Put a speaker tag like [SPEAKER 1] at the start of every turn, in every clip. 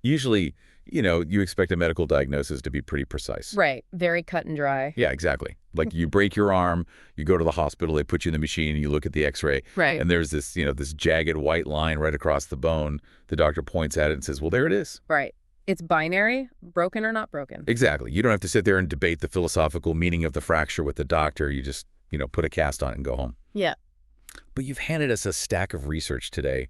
[SPEAKER 1] Usually, you expect a medical diagnosis to be pretty precise.
[SPEAKER 2] Right. Very cut and dry.
[SPEAKER 1] Yeah, exactly. Like you break your arm, you go to the hospital, they put you in the machine, and you look at the x-ray,
[SPEAKER 2] Right.
[SPEAKER 1] and there's this, this jagged white line right across the bone. The doctor points at it and says, well, there it is.
[SPEAKER 2] Right. It's binary, broken or not broken.
[SPEAKER 1] Exactly. You don't have to sit there and debate the philosophical meaning of the fracture with the doctor. You just, put a cast on it and go home.
[SPEAKER 2] Yeah.
[SPEAKER 1] But you've handed us a stack of research today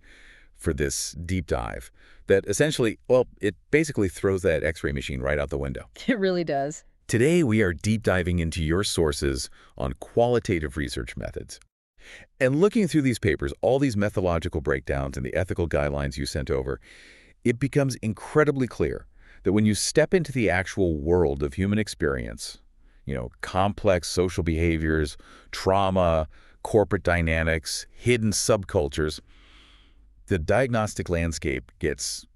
[SPEAKER 1] for this deep dive that essentially, well, it basically throws that x-ray machine right out the window.
[SPEAKER 2] It really does.
[SPEAKER 1] Today, we are deep diving into your sources on qualitative research methods. And looking through these papers, all these methodological breakdowns and the ethical guidelines you sent over, it becomes incredibly clear that when you step into the actual world of human experience, complex social behaviors, trauma, corporate dynamics, hidden subcultures, the diagnostic landscape gets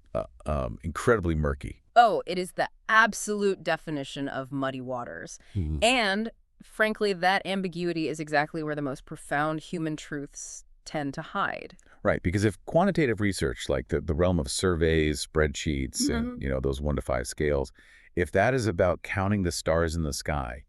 [SPEAKER 1] incredibly murky.
[SPEAKER 2] Oh, it is the absolute definition of muddy waters. And, frankly, that ambiguity is exactly where the most profound human truths tend to hide.
[SPEAKER 1] Right, because if quantitative research, like the realm of surveys, spreadsheets, and those 1 to 5 scales, if that is about counting the stars in the sky,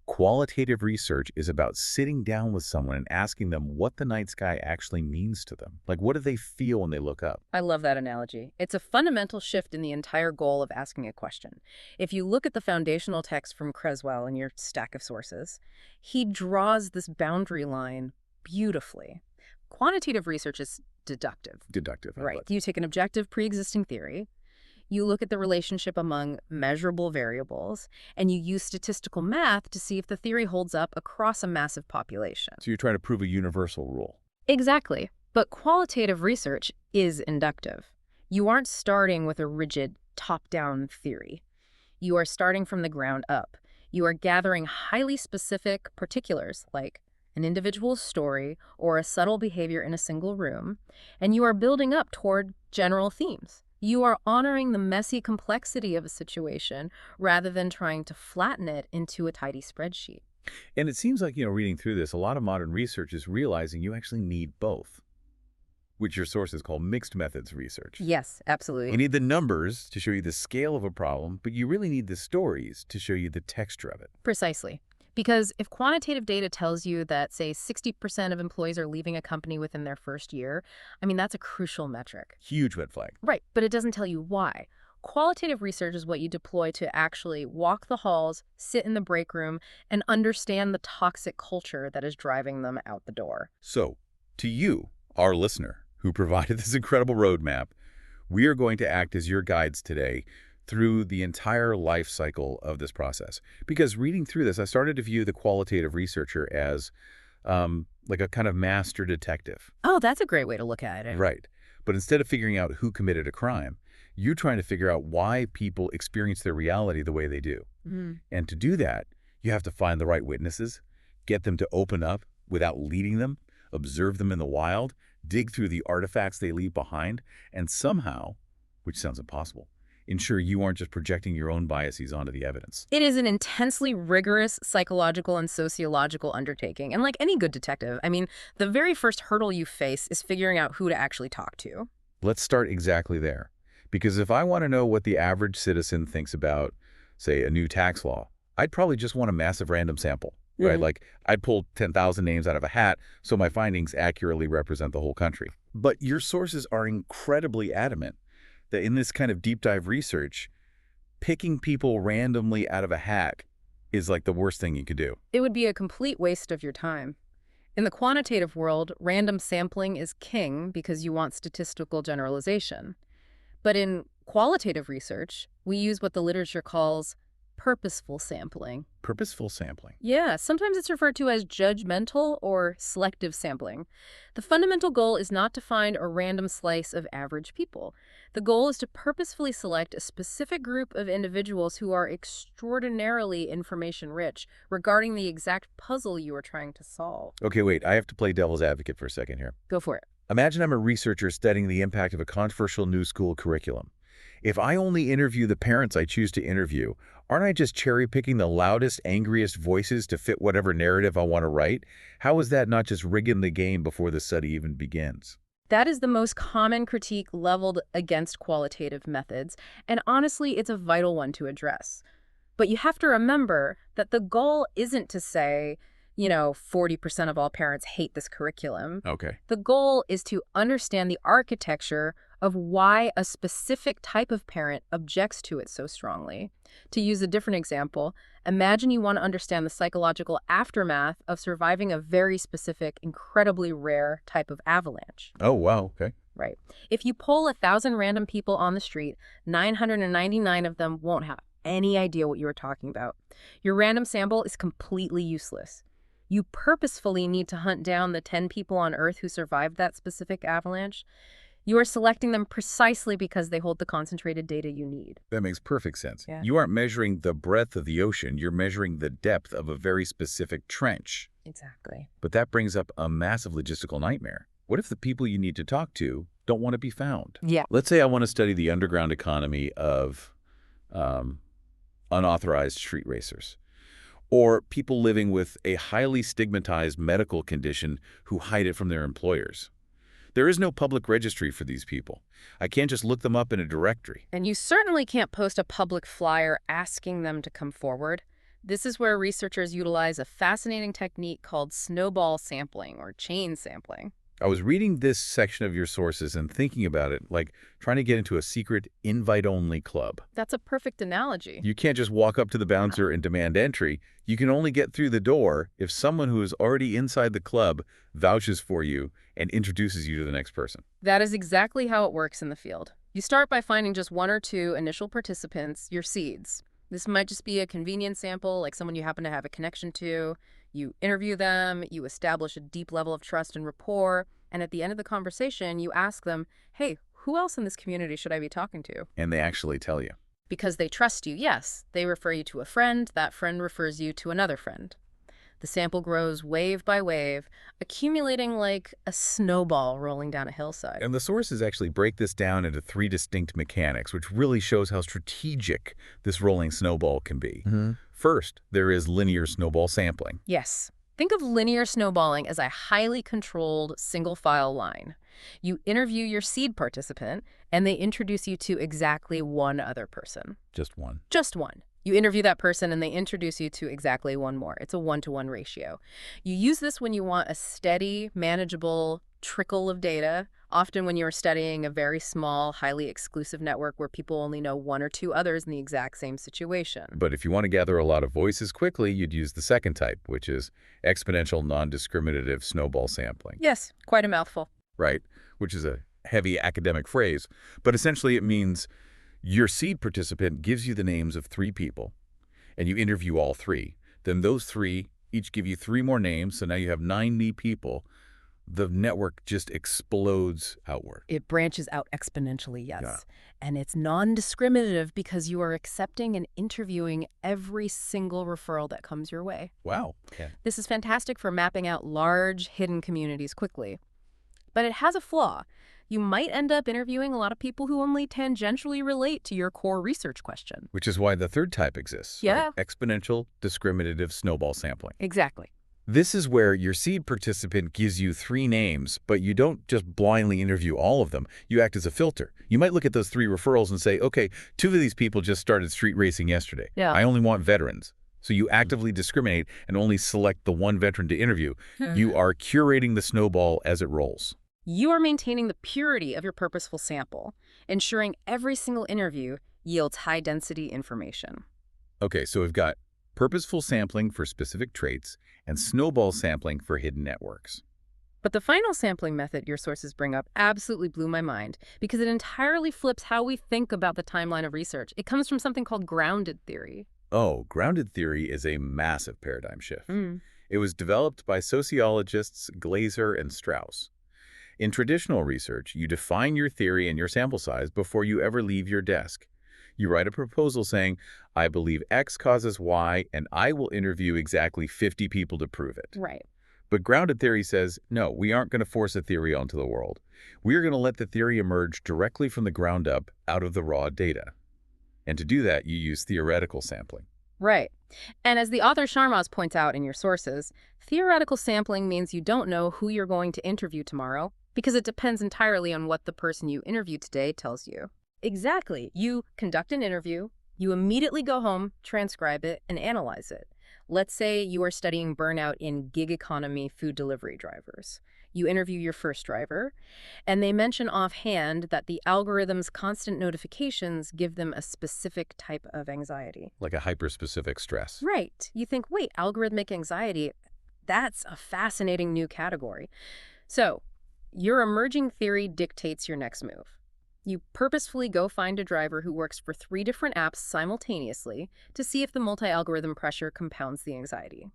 [SPEAKER 1] qualitative research is about sitting down with someone and asking them what the night sky actually means to them. Like, what do they feel when they look up?
[SPEAKER 2] I love that analogy. It's a fundamental shift in the entire goal of asking a question. If you look at the foundational text from Creswell in your stack of sources, he draws this boundary line beautifully. Quantitative research is deductive.
[SPEAKER 1] Deductive.
[SPEAKER 2] Right. You take an objective pre-existing theory, you look at the relationship among measurable variables, and you use statistical math to see if the theory holds up across a massive population.
[SPEAKER 1] So you're trying to prove a universal rule.
[SPEAKER 2] Exactly. But qualitative research is inductive. You aren't starting with a rigid top-down theory. You are starting from the ground up. You are gathering highly specific particulars like an individual's story or a subtle behavior in a single room, and you are building up toward general themes. You are honoring the messy complexity of a situation rather than trying to flatten it into a tidy spreadsheet.
[SPEAKER 1] And it seems like, reading through this, a lot of modern research is realizing you actually need both, which your sources call mixed methods research.
[SPEAKER 2] Yes, absolutely.
[SPEAKER 1] You need the numbers to show you the scale of a problem, but you really need the stories to show you the texture of it.
[SPEAKER 2] Precisely. Because if quantitative data tells you that, say, 60% of employees are leaving a company within their first year, that's a crucial metric.
[SPEAKER 1] Huge red flag.
[SPEAKER 2] Right, but it doesn't tell you why. Qualitative research is what you deploy to actually walk the halls, sit in the break room, and understand the toxic culture that is driving them out the door.
[SPEAKER 1] So, to you, our listener, who provided this incredible roadmap, we are going to act as your guides today through the entire life cycle of this process. Because reading through this, I started to view the qualitative researcher as like a kind of master detective.
[SPEAKER 2] Oh, that's a great way to look at it.
[SPEAKER 1] Right. But instead of figuring out who committed a crime, you're trying to figure out why people experience their reality the way they do. And to do that, you have to find the right witnesses, get them to open up without leading them, observe them in the wild, dig through the artifacts they leave behind, and somehow, which sounds impossible, ensure you aren't just projecting your own biases onto the evidence.
[SPEAKER 2] It is an intensely rigorous psychological and sociological undertaking. And like any good detective, the very first hurdle you face is figuring out who to actually talk to.
[SPEAKER 1] Let's start exactly there. Because if I want to know what the average citizen thinks about, say, a new tax law, I'd probably just want a massive random sample, right? Like I'd pull 10,000 names out of a hat so my findings accurately represent the whole country. But your sources are incredibly adamant that in this kind of deep dive research, picking people randomly out of a hat is like the worst thing you could do.
[SPEAKER 2] It would be a complete waste of your time. In the quantitative world, random sampling is king because you want statistical generalization. But in qualitative research, we use what the literature calls purposeful sampling.
[SPEAKER 1] Purposeful sampling?
[SPEAKER 2] Yeah, sometimes it's referred to as judgmental or selective sampling. The fundamental goal is not to find a random slice of average people. The goal is to purposefully select a specific group of individuals who are extraordinarily information-rich regarding the exact puzzle you are trying to solve.
[SPEAKER 1] Okay, wait, I have to play devil's advocate for a second here.
[SPEAKER 2] Go for it.
[SPEAKER 1] Imagine I'm a researcher studying the impact of a controversial new school curriculum. If I only interview the parents I choose to interview, aren't I just cherry-picking the loudest, angriest voices to fit whatever narrative I want to write? How is that not just rigging the game before the study even begins?
[SPEAKER 2] That is the most common critique leveled against qualitative methods, and honestly, it's a vital one to address. But you have to remember that the goal isn't to say, 40% of all parents hate this curriculum.
[SPEAKER 1] Okay.
[SPEAKER 2] The goal is to understand the architecture of why a specific type of parent objects to it so strongly. To use a different example, imagine you want to understand the psychological aftermath of surviving a very specific, incredibly rare type of avalanche.
[SPEAKER 1] Oh, wow. Okay.
[SPEAKER 2] Right. If you poll 1,000 random people on the street, 999 of them won't have any idea what you were talking about. Your random sample is completely useless. You purposefully need to hunt down the 10 people on Earth who survived that specific avalanche. You are selecting them precisely because they hold the concentrated data you need.
[SPEAKER 1] That makes perfect sense.
[SPEAKER 2] Yeah.
[SPEAKER 1] You aren't measuring the breadth of the ocean. You're measuring the depth of a very specific trench.
[SPEAKER 2] Exactly.
[SPEAKER 1] But that brings up a massive logistical nightmare. What if the people you need to talk to don't want to be found?
[SPEAKER 2] Yeah.
[SPEAKER 1] Let's say I want to study the underground economy of unauthorized street racers, or people living with a highly stigmatized medical condition who hide it from their employers. There is no public registry for these people. I can't just look them up in a directory.
[SPEAKER 2] And you certainly can't post a public flyer asking them to come forward. This is where researchers utilize a fascinating technique called snowball sampling or chain sampling.
[SPEAKER 1] I was reading this section of your sources and thinking about it like trying to get into a secret invite-only club.
[SPEAKER 2] That's a perfect analogy.
[SPEAKER 1] You can't just walk up to the bouncer and demand entry. You can only get through the door if someone who is already inside the club vouches for you and introduces you to the next person.
[SPEAKER 2] That is exactly how it works in the field. You start by finding just one or two initial participants, your seeds. This might just be a convenient sample, like someone you happen to have a connection to. You interview them, you establish a deep level of trust and rapport, and at the end of the conversation, you ask them, hey, who else in this community should I be talking to?
[SPEAKER 1] And they actually tell you.
[SPEAKER 2] Because they trust you, yes. They refer you to a friend, that friend refers you to another friend. The sample grows wave by wave, accumulating like a snowball rolling down a hillside.
[SPEAKER 1] And the sources actually break this down into 3 distinct mechanics, which really shows how strategic this rolling snowball can be. First, there is linear snowball sampling.
[SPEAKER 2] Yes. Think of linear snowballing as a highly controlled single-file line. You interview your seed participant, and they introduce you to exactly one other person.
[SPEAKER 1] Just one.
[SPEAKER 2] Just one. You interview that person, and they introduce you to exactly one more. It's a 1-to-1 ratio. You use this when you want a steady, manageable trickle of data, often when you're studying a very small, highly exclusive network where people only know 1 or 2 others in the exact same situation.
[SPEAKER 1] But if you want to gather a lot of voices quickly, you'd use the second type, which is exponential non-discriminative snowball sampling.
[SPEAKER 2] Yes, quite a mouthful.
[SPEAKER 1] Right? Which is a heavy academic phrase. But essentially it means your seed participant gives you the names of 3 people, and you interview all 3. Then those 3 each give you 3 more names, so now you have 90 people. The network just explodes outward.
[SPEAKER 2] It branches out exponentially, yes.
[SPEAKER 1] Yeah.
[SPEAKER 2] And it's non-discriminative because you are accepting and interviewing every single referral that comes your way.
[SPEAKER 1] Wow. Yeah.
[SPEAKER 2] This is fantastic for mapping out large, hidden communities quickly. But it has a flaw. You might end up interviewing a lot of people who only tangentially relate to your core research question.
[SPEAKER 1] Which is why the third type exists.
[SPEAKER 2] Yeah.
[SPEAKER 1] Right? Exponential discriminative snowball sampling.
[SPEAKER 2] Exactly.
[SPEAKER 1] This is where your seed participant gives you 3 names, but you don't just blindly interview all of them. You act as a filter. You might look at those 3 referrals and say, okay, 2 of these people just started street racing yesterday.
[SPEAKER 2] Yeah.
[SPEAKER 1] I only want veterans. So you actively discriminate and only select the one veteran to interview. You are curating the snowball as it rolls.
[SPEAKER 2] You are maintaining the purity of your purposeful sample, ensuring every single interview yields high-density information.
[SPEAKER 1] Okay, so we've got purposeful sampling for specific traits and snowball sampling for hidden networks.
[SPEAKER 2] But the final sampling method your sources bring up absolutely blew my mind because it entirely flips how we think about the timeline of research. It comes from something called grounded theory.
[SPEAKER 1] Oh, grounded theory is a massive paradigm shift. It was developed by sociologists Glaser and Strauss. In traditional research, you define your theory and your sample size before you ever leave your desk. You write a proposal saying, I believe X causes Y, and I will interview exactly 50 people to prove it.
[SPEAKER 2] Right.
[SPEAKER 1] But grounded theory says, no, we aren't going to force a theory onto the world. We are going to let the theory emerge directly from the ground up out of the raw data. And to do that, you use theoretical sampling.
[SPEAKER 2] Right. And as the author Sharmas points out in your sources, theoretical sampling means you don't know who you're going to interview tomorrow, because it depends entirely on what the person you interviewed today tells you. Exactly. You conduct an interview, you immediately go home, transcribe it, and analyze it. Let's say you are studying burnout in gig economy food delivery drivers. You interview your first driver, and they mention offhand that the algorithm's constant notifications give them a specific type of anxiety.
[SPEAKER 1] Like a hyper-specific stress.
[SPEAKER 2] Right. You think, wait, algorithmic anxiety, that's a fascinating new category. So, your emerging theory dictates your next move. You purposefully go find a driver who works for 3 different apps simultaneously to see if the multi-algorithm pressure compounds the anxiety.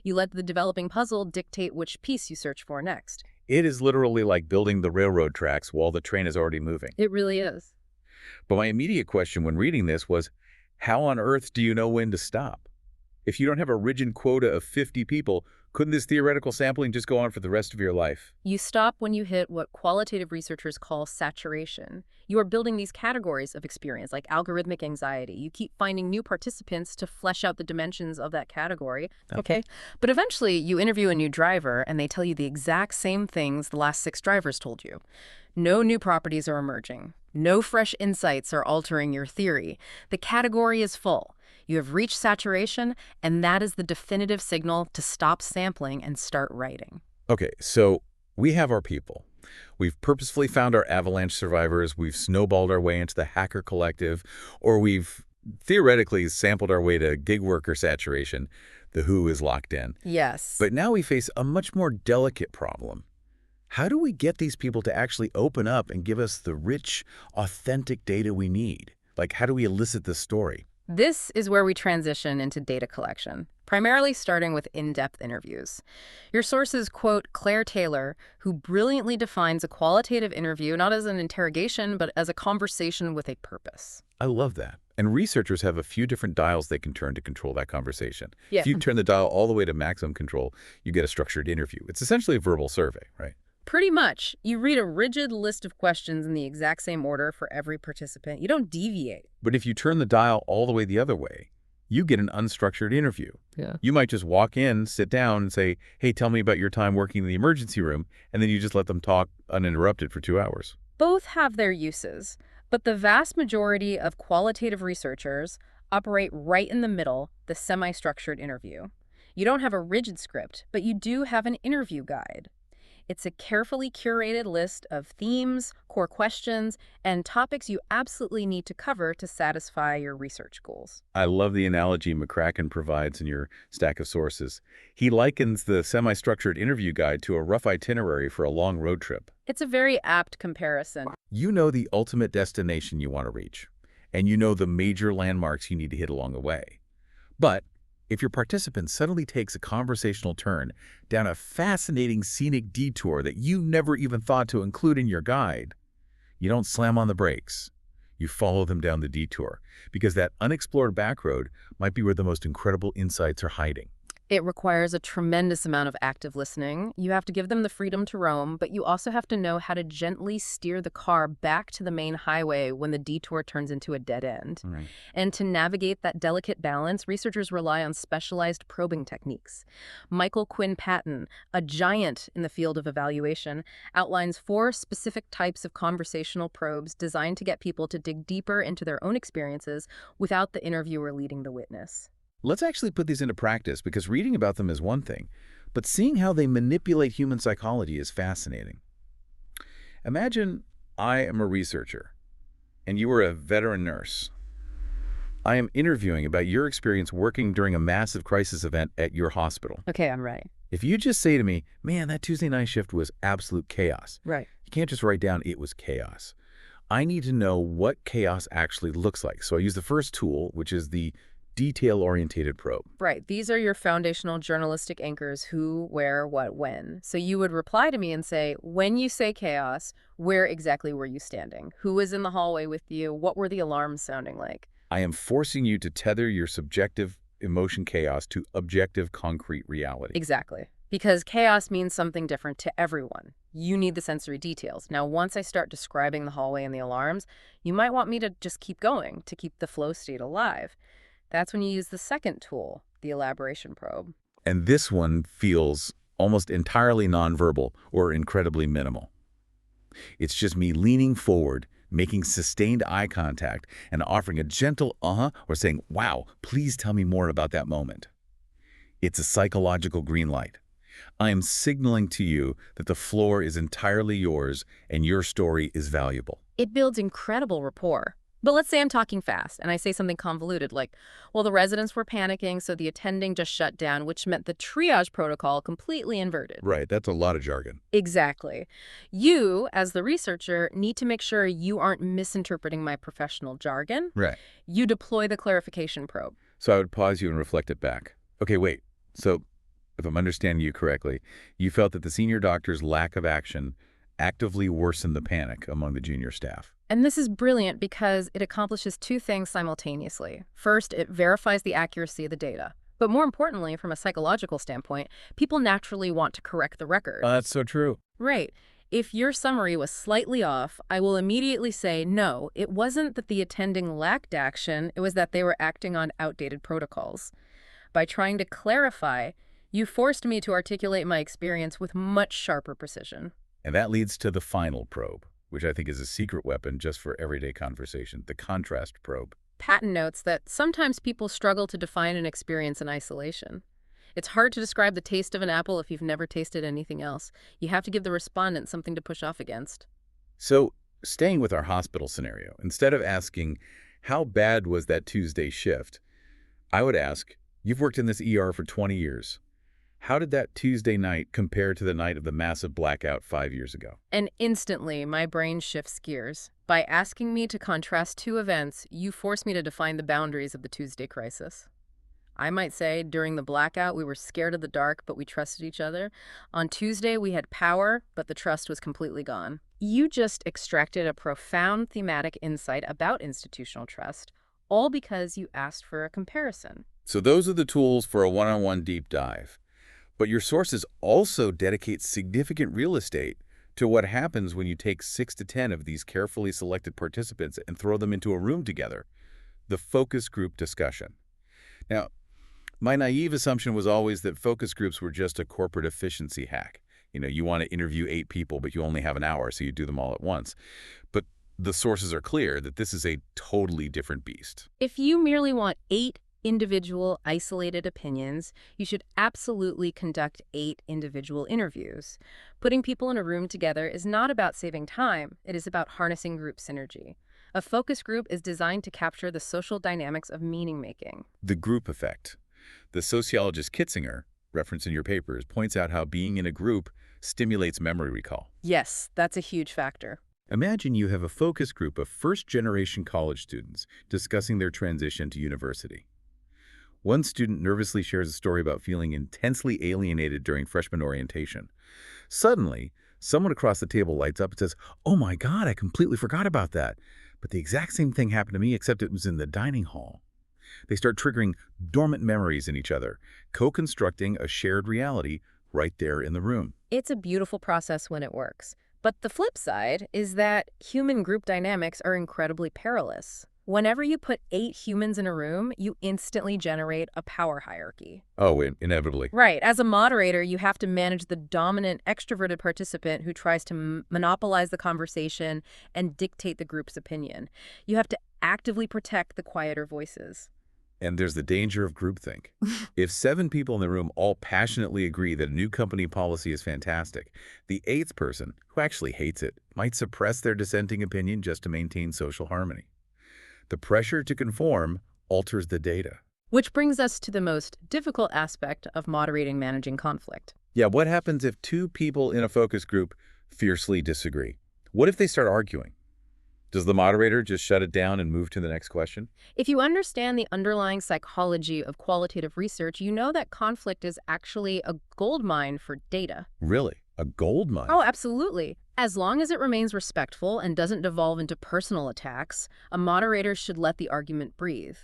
[SPEAKER 2] You let the developing puzzle dictate which piece you search for next.
[SPEAKER 1] It is literally like building the railroad tracks while the train is already moving.
[SPEAKER 2] It really is.
[SPEAKER 1] But my immediate question when reading this was, how on earth do you know when to stop? If you don't have a rigid quota of 50 people, couldn't this theoretical sampling just go on for the rest of your life?
[SPEAKER 2] You stop when you hit what qualitative researchers call saturation. You are building these categories of experience, like algorithmic anxiety. You keep finding new participants to flesh out the dimensions of that category. Okay. But eventually, you interview a new driver, and they tell you the exact same things the last 6 drivers told you. No new properties are emerging. No fresh insights are altering your theory. The category is full. You have reached saturation, and that is the definitive signal to stop sampling and start writing.
[SPEAKER 1] Okay, so we have our people. We've purposefully found our avalanche survivors, we've snowballed our way into the hacker collective, or we've theoretically sampled our way to gig worker saturation. The who is locked in.
[SPEAKER 2] Yes.
[SPEAKER 1] But now we face a much more delicate problem. How do we get these people to actually open up and give us the rich, authentic data we need? Like, how do we elicit the story?
[SPEAKER 2] This is where we transition into data collection, primarily starting with in-depth interviews. Your sources quote Claire Taylor, who brilliantly defines a qualitative interview not as an interrogation, but as a conversation with a purpose.
[SPEAKER 1] I love that. And researchers have a few different dials they can turn to control that conversation.
[SPEAKER 2] Yeah.
[SPEAKER 1] If you turn the dial all the way to maximum control, you get a structured interview. It's essentially a verbal survey, right?
[SPEAKER 2] Pretty much. You read a rigid list of questions in the exact same order for every participant. You don't deviate.
[SPEAKER 1] But if you turn the dial all the way the other way, you get an unstructured interview.
[SPEAKER 2] Yeah.
[SPEAKER 1] You might just walk in, sit down, and say, hey, tell me about your time working in the emergency room, and then you just let them talk uninterrupted for 2 hours.
[SPEAKER 2] Both have their uses, but the vast majority of qualitative researchers operate right in the middle, the semi-structured interview. You don't have a rigid script, but you do have an interview guide. It's a carefully curated list of themes, core questions, and topics you absolutely need to cover to satisfy your research goals.
[SPEAKER 1] I love the analogy McCracken provides in your stack of sources. He likens the semi-structured interview guide to a rough itinerary for a long road trip.
[SPEAKER 2] It's a very apt comparison.
[SPEAKER 1] You know the ultimate destination you want to reach, and you know the major landmarks you need to hit along the way. But if your participant suddenly takes a conversational turn down a fascinating scenic detour that you never even thought to include in your guide, you don't slam on the brakes. You follow them down the detour, because that unexplored back road might be where the most incredible insights are hiding.
[SPEAKER 2] It requires a tremendous amount of active listening. You have to give them the freedom to roam, but you also have to know how to gently steer the car back to the main highway when the detour turns into a dead end.
[SPEAKER 1] Right.
[SPEAKER 2] And to navigate that delicate balance, researchers rely on specialized probing techniques. Michael Quinn Patton, a giant in the field of evaluation, outlines 4 specific types of conversational probes designed to get people to dig deeper into their own experiences without the interviewer leading the witness.
[SPEAKER 1] Let's actually put these into practice, because reading about them is one thing, but seeing how they manipulate human psychology is fascinating. Imagine I am a researcher, and you are a veteran nurse. I am interviewing about your experience working during a massive crisis event at your hospital.
[SPEAKER 2] Okay, I'm ready.
[SPEAKER 1] If you just say to me, man, that Tuesday night shift was absolute chaos.
[SPEAKER 2] Right.
[SPEAKER 1] You can't just write down it was chaos. I need to know what chaos actually looks like. So I use the first tool, which is the detail-orientated probe.
[SPEAKER 2] Right. These are your foundational journalistic anchors: who, where, what, when. So you would reply to me and say, when you say chaos, where exactly were you standing? Who was in the hallway with you? What were the alarms sounding like?
[SPEAKER 1] I am forcing you to tether your subjective emotion chaos to objective concrete reality.
[SPEAKER 2] Exactly. Because chaos means something different to everyone. You need the sensory details. Now, once I start describing the hallway and the alarms, you might want me to just keep going to keep the flow state alive. That's when you use the second tool, the elaboration probe.
[SPEAKER 1] And this one feels almost entirely nonverbal or incredibly minimal. It's just me leaning forward, making sustained eye contact, and offering a gentle uh-huh or saying, wow, please tell me more about that moment. It's a psychological green light. I am signaling to you that the floor is entirely yours and your story is valuable.
[SPEAKER 2] It builds incredible rapport. But let's say I'm talking fast and I say something convoluted like, well, the residents were panicking, so the attending just shut down, which meant the triage protocol completely inverted.
[SPEAKER 1] Right, that's a lot of jargon.
[SPEAKER 2] Exactly. You, as the researcher, need to make sure you aren't misinterpreting my professional jargon.
[SPEAKER 1] Right.
[SPEAKER 2] You deploy the clarification probe.
[SPEAKER 1] So I would pause you and reflect it back. Okay, wait. So if I'm understanding you correctly, you felt that the senior doctor's lack of action actively worsened the panic among the junior staff.
[SPEAKER 2] And this is brilliant because it accomplishes two things simultaneously. First, it verifies the accuracy of the data. But more importantly, from a psychological standpoint, people naturally want to correct the record.
[SPEAKER 1] That's so true.
[SPEAKER 2] Right. If your summary was slightly off, I will immediately say, no, it wasn't that the attending lacked action, it was that they were acting on outdated protocols. By trying to clarify, you forced me to articulate my experience with much sharper precision.
[SPEAKER 1] And that leads to the final probe, which I think is a secret weapon just for everyday conversation, the contrast probe.
[SPEAKER 2] Patton notes that sometimes people struggle to define an experience in isolation. It's hard to describe the taste of an apple if you've never tasted anything else. You have to give the respondent something to push off against.
[SPEAKER 1] So, staying with our hospital scenario, instead of asking, how bad was that Tuesday shift, I would ask, you've worked in this ER for 20 years. How did that Tuesday night compare to the night of the massive blackout 5 years ago?
[SPEAKER 2] And instantly, my brain shifts gears. By asking me to contrast two events, you force me to define the boundaries of the Tuesday crisis. I might say, during the blackout, we were scared of the dark, but we trusted each other. On Tuesday, we had power, but the trust was completely gone. You just extracted a profound thematic insight about institutional trust, all because you asked for a comparison.
[SPEAKER 1] So those are the tools for a one-on-one deep dive. But your sources also dedicate significant real estate to what happens when you take 6 to 10 of these carefully selected participants and throw them into a room together, the focus group discussion. Now, my naive assumption was always that focus groups were just a corporate efficiency hack. You want to interview 8 people, but you only have an hour, so you do them all at once. But the sources are clear that this is a totally different beast.
[SPEAKER 2] If you merely want 8 individual, isolated opinions, you should absolutely conduct 8 individual interviews. Putting people in a room together is not about saving time. It is about harnessing group synergy. A focus group is designed to capture the social dynamics of meaning-making.
[SPEAKER 1] The group effect. The sociologist Kitzinger, referenced in your papers, points out how being in a group stimulates memory recall.
[SPEAKER 2] Yes, that's a huge factor.
[SPEAKER 1] Imagine you have a focus group of first-generation college students discussing their transition to university. One student nervously shares a story about feeling intensely alienated during freshman orientation. Suddenly, someone across the table lights up and says, "Oh my God, I completely forgot about that. But the exact same thing happened to me, except it was in the dining hall." They start triggering dormant memories in each other, co-constructing a shared reality right there in the room.
[SPEAKER 2] It's a beautiful process when it works. But the flip side is that human group dynamics are incredibly perilous. Whenever you put 8 humans in a room, you instantly generate a power hierarchy.
[SPEAKER 1] Oh, inevitably.
[SPEAKER 2] Right. As a moderator, you have to manage the dominant extroverted participant who tries to monopolize the conversation and dictate the group's opinion. You have to actively protect the quieter voices.
[SPEAKER 1] And there's the danger of groupthink. If 7 people in the room all passionately agree that a new company policy is fantastic, the 8th person, who actually hates it, might suppress their dissenting opinion just to maintain social harmony. The pressure to conform alters the data.
[SPEAKER 2] Which brings us to the most difficult aspect of moderating managing conflict.
[SPEAKER 1] Yeah, what happens if 2 people in a focus group fiercely disagree? What if they start arguing? Does the moderator just shut it down and move to the next question?
[SPEAKER 2] If you understand the underlying psychology of qualitative research, you know that conflict is actually a goldmine for data.
[SPEAKER 1] Really? A gold mine?
[SPEAKER 2] Oh, absolutely. As long as it remains respectful and doesn't devolve into personal attacks, a moderator should let the argument breathe.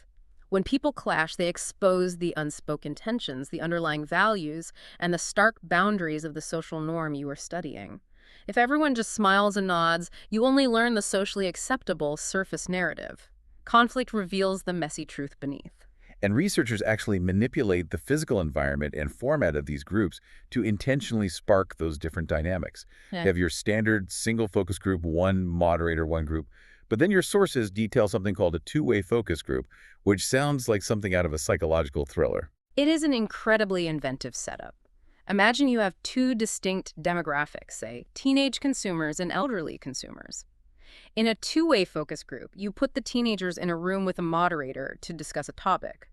[SPEAKER 2] When people clash, they expose the unspoken tensions, the underlying values, and the stark boundaries of the social norm you are studying. If everyone just smiles and nods, you only learn the socially acceptable surface narrative. Conflict reveals the messy truth beneath.
[SPEAKER 1] And researchers actually manipulate the physical environment and format of these groups to intentionally spark those different dynamics. You
[SPEAKER 2] Yeah.
[SPEAKER 1] have your standard single focus group, one moderator, one group, but then your sources detail something called a two-way focus group, which sounds like something out of a psychological thriller.
[SPEAKER 2] It is an incredibly inventive setup. Imagine you have two distinct demographics, say, teenage consumers and elderly consumers. In a two-way focus group, you put the teenagers in a room with a moderator to discuss a topic.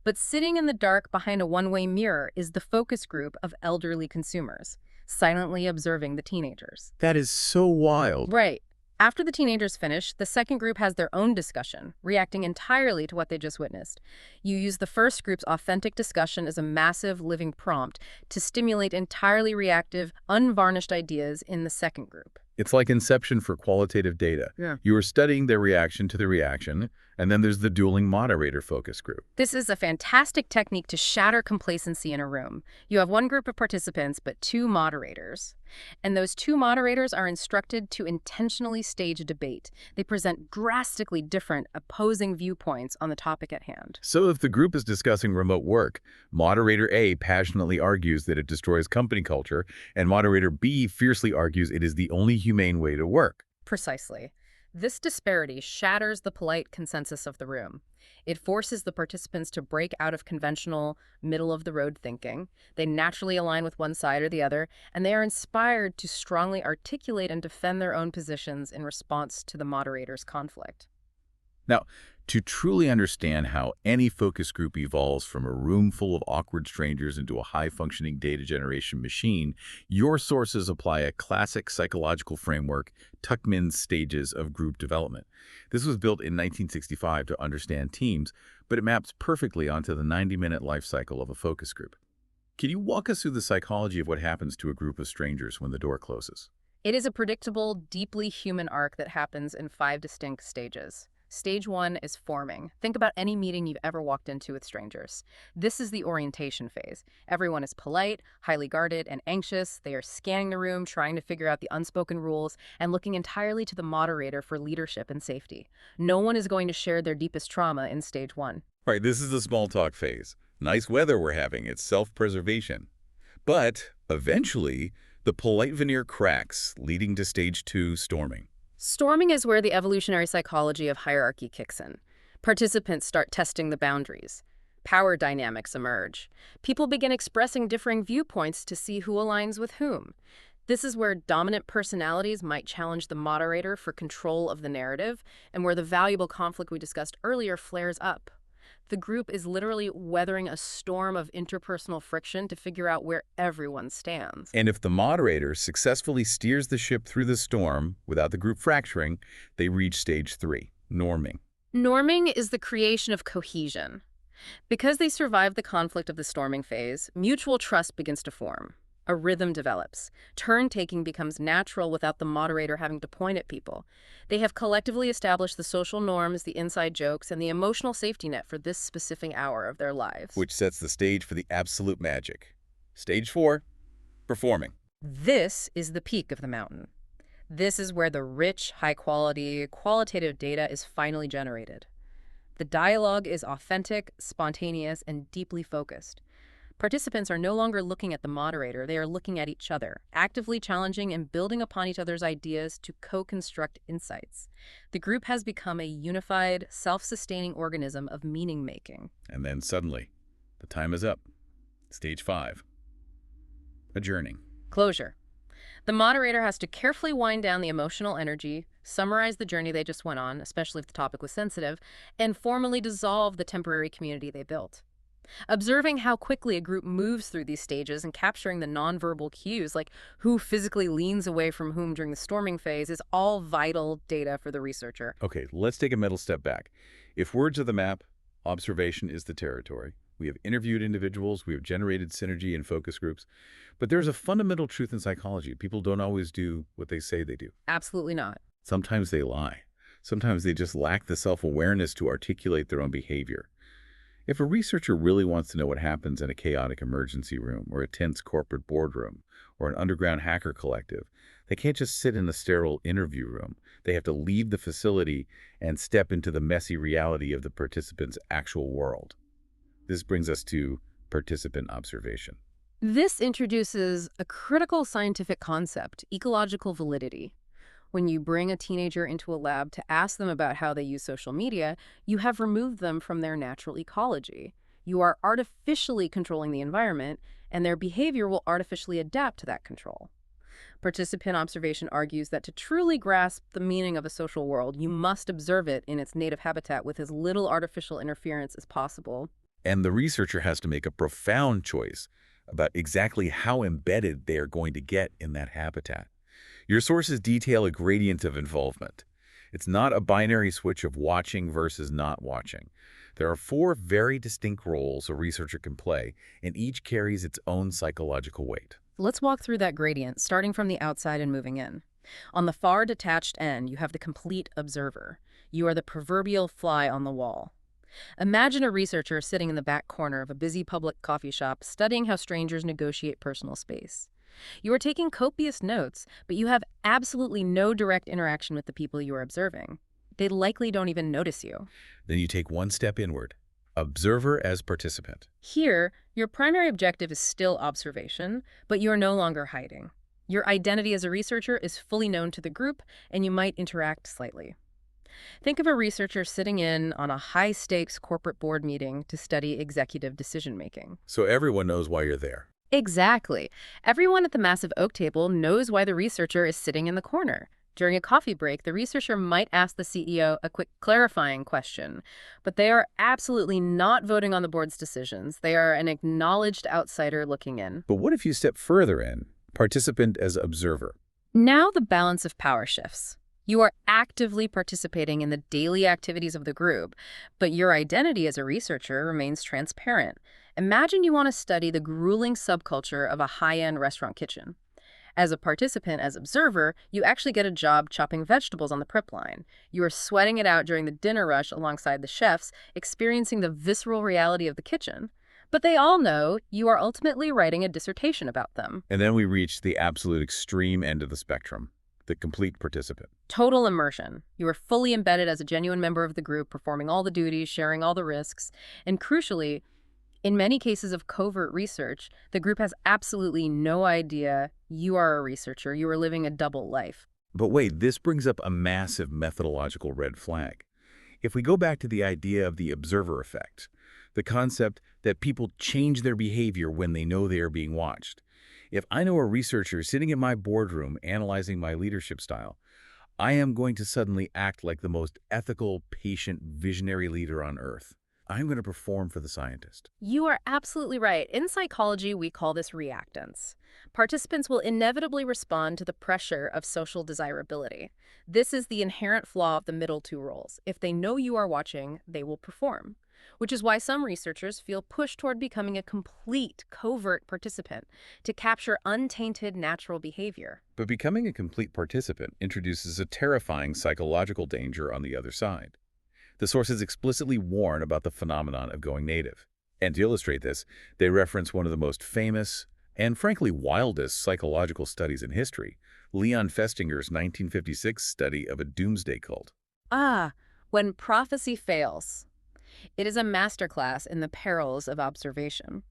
[SPEAKER 2] But sitting in the dark behind a one-way mirror is the focus group of elderly consumers, silently observing the teenagers.
[SPEAKER 1] That is so wild.
[SPEAKER 2] Right. After the teenagers finish, the second group has their own discussion, reacting entirely to what they just witnessed. You use the first group's authentic discussion as a massive living prompt to stimulate entirely reactive, unvarnished ideas in the second group.
[SPEAKER 1] It's like Inception for qualitative data.
[SPEAKER 2] Yeah.
[SPEAKER 1] You are studying their reaction to the reaction, and then there's the dueling moderator focus group.
[SPEAKER 2] This is a fantastic technique to shatter complacency in a room. You have one group of participants, but two moderators. And those two moderators are instructed to intentionally stage a debate. They present drastically different, opposing viewpoints on the topic at hand.
[SPEAKER 1] So if the group is discussing remote work, moderator A passionately argues that it destroys company culture, and moderator B fiercely argues it is the only humane way to work.
[SPEAKER 2] Precisely. This disparity shatters the polite consensus of the room. It forces the participants to break out of conventional, middle-of-the-road thinking. They naturally align with one side or the other, and they are inspired to strongly articulate and defend their own positions in response to the moderator's conflict.
[SPEAKER 1] Now, to truly understand how any focus group evolves from a room full of awkward strangers into a high-functioning data generation machine, your sources apply a classic psychological framework, Tuckman's stages of group development. This was built in 1965 to understand teams, but it maps perfectly onto the 90-minute life cycle of a focus group. Can you walk us through the psychology of what happens to a group of strangers when the door closes?
[SPEAKER 2] It is a predictable, deeply human arc that happens in 5 distinct stages. Stage 1 is forming. Think about any meeting you've ever walked into with strangers. This is the orientation phase. Everyone is polite, highly guarded, and anxious. They are scanning the room, trying to figure out the unspoken rules, and looking entirely to the moderator for leadership and safety. No one is going to share their deepest trauma in Stage 1.
[SPEAKER 1] Right, this is the small talk phase. Nice weather we're having. It's self-preservation. But eventually, the polite veneer cracks, leading to Stage 2, storming.
[SPEAKER 2] Storming is where the evolutionary psychology of hierarchy kicks in. Participants start testing the boundaries. Power dynamics emerge. People begin expressing differing viewpoints to see who aligns with whom. This is where dominant personalities might challenge the moderator for control of the narrative, and where the valuable conflict we discussed earlier flares up. The group is literally weathering a storm of interpersonal friction to figure out where everyone stands.
[SPEAKER 1] And if the moderator successfully steers the ship through the storm without the group fracturing, they reach Stage 3, norming.
[SPEAKER 2] Norming is the creation of cohesion. Because they survive the conflict of the storming phase, mutual trust begins to form. A rhythm develops. Turn-taking becomes natural without the moderator having to point at people. They have collectively established the social norms, the inside jokes, and the emotional safety net for this specific hour of their lives.
[SPEAKER 1] Which sets the stage for the absolute magic. Stage 4, performing.
[SPEAKER 2] This is the peak of the mountain. This is where the rich, high-quality, qualitative data is finally generated. The dialogue is authentic, spontaneous, and deeply focused. Participants are no longer looking at the moderator, they are looking at each other, actively challenging and building upon each other's ideas to co-construct insights. The group has become a unified, self-sustaining organism of meaning-making.
[SPEAKER 1] And then suddenly, the time is up. Stage 5, adjourning.
[SPEAKER 2] Closure. The moderator has to carefully wind down the emotional energy, summarize the journey they just went on, especially if the topic was sensitive, and formally dissolve the temporary community they built. Observing how quickly a group moves through these stages and capturing the nonverbal cues, like who physically leans away from whom during the storming phase, is all vital data for the researcher.
[SPEAKER 1] Okay, let's take a mental step back. If words are the map, observation is the territory. We have interviewed individuals, we have generated synergy in focus groups, but there's a fundamental truth in psychology. People don't always do what they say they do.
[SPEAKER 2] Absolutely not.
[SPEAKER 1] Sometimes they lie. Sometimes they just lack the self-awareness to articulate their own behavior. If a researcher really wants to know what happens in a chaotic emergency room or a tense corporate boardroom or an underground hacker collective, they can't just sit in a sterile interview room. They have to leave the facility and step into the messy reality of the participants' actual world. This brings us to participant observation.
[SPEAKER 2] This introduces a critical scientific concept, ecological validity. When you bring a teenager into a lab to ask them about how they use social media, you have removed them from their natural ecology. You are artificially controlling the environment, and their behavior will artificially adapt to that control. Participant observation argues that to truly grasp the meaning of a social world, you must observe it in its native habitat with as little artificial interference as possible.
[SPEAKER 1] And the researcher has to make a profound choice about exactly how embedded they are going to get in that habitat. Your sources detail a gradient of involvement. It's not a binary switch of watching versus not watching. There are 4 very distinct roles a researcher can play, and each carries its own psychological weight.
[SPEAKER 2] Let's walk through that gradient, starting from the outside and moving in. On the far detached end, you have the complete observer. You are the proverbial fly on the wall. Imagine a researcher sitting in the back corner of a busy public coffee shop studying how strangers negotiate personal space. You are taking copious notes, but you have absolutely no direct interaction with the people you are observing. They likely don't even notice you.
[SPEAKER 1] Then you take one step inward. Observer as participant.
[SPEAKER 2] Here, your primary objective is still observation, but you are no longer hiding. Your identity as a researcher is fully known to the group, and you might interact slightly. Think of a researcher sitting in on a high-stakes corporate board meeting to study executive decision-making.
[SPEAKER 1] So everyone knows why you're there.
[SPEAKER 2] Exactly. Everyone at the massive oak table knows why the researcher is sitting in the corner. During a coffee break, the researcher might ask the CEO a quick clarifying question, but they are absolutely not voting on the board's decisions. They are an acknowledged outsider looking in.
[SPEAKER 1] But what if you step further in, participant as observer?
[SPEAKER 2] Now the balance of power shifts. You are actively participating in the daily activities of the group, but your identity as a researcher remains transparent. Imagine you want to study the grueling subculture of a high-end restaurant kitchen. As a participant, as observer, you actually get a job chopping vegetables on the prep line. You are sweating it out during the dinner rush alongside the chefs, experiencing the visceral reality of the kitchen. But they all know you are ultimately writing a dissertation about them.
[SPEAKER 1] And then we reach the absolute extreme end of the spectrum, the complete participant.
[SPEAKER 2] Total immersion. You are fully embedded as a genuine member of the group, performing all the duties, sharing all the risks, and crucially, in many cases of covert research, the group has absolutely no idea you are a researcher. You are living a double life.
[SPEAKER 1] But wait, this brings up a massive methodological red flag. If we go back to the idea of the observer effect, the concept that people change their behavior when they know they are being watched. If I know a researcher sitting in my boardroom analyzing my leadership style, I am going to suddenly act like the most ethical, patient, visionary leader on earth. I'm going to perform for the scientist.
[SPEAKER 2] You are absolutely right. In psychology, we call this reactance. Participants will inevitably respond to the pressure of social desirability. This is the inherent flaw of the middle 2 roles. If they know you are watching, they will perform. Which is why some researchers feel pushed toward becoming a complete, covert participant to capture untainted natural behavior.
[SPEAKER 1] But becoming a complete participant introduces a terrifying psychological danger on the other side. The sources explicitly warn about the phenomenon of going native. And to illustrate this, they reference one of the most famous and frankly wildest psychological studies in history, Leon Festinger's 1956 study of a doomsday cult.
[SPEAKER 2] When prophecy fails. It is a masterclass in the perils of observation.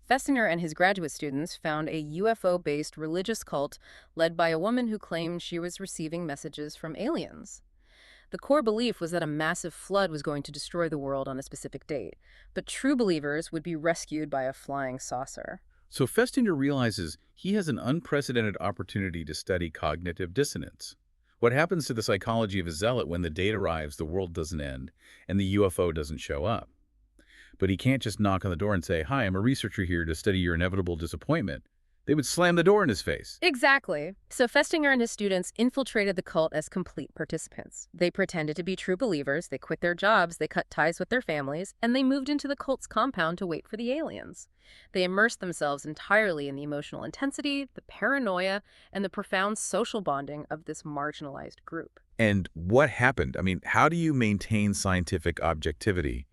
[SPEAKER 2] Festinger and his graduate students found a UFO-based religious cult led by a woman who claimed she was receiving messages from aliens. The core belief was that a massive flood was going to destroy the world on a specific date, but true believers would be rescued by a flying saucer.
[SPEAKER 1] So Festinger realizes he has an unprecedented opportunity to study cognitive dissonance. What happens to the psychology of a zealot when the date arrives, the world doesn't end, and the UFO doesn't show up? But he can't just knock on the door and say, "Hi, I'm a researcher here to study your inevitable disappointment." They would slam the door in his face.
[SPEAKER 2] Exactly. So Festinger and his students infiltrated the cult as complete participants. They pretended to be true believers, they quit their jobs, they cut ties with their families, and they moved into the cult's compound to wait for the aliens. They immersed themselves entirely in the emotional intensity, the paranoia, and the profound social bonding of this marginalized group.
[SPEAKER 1] And what happened? I mean, how do you maintain scientific objectivity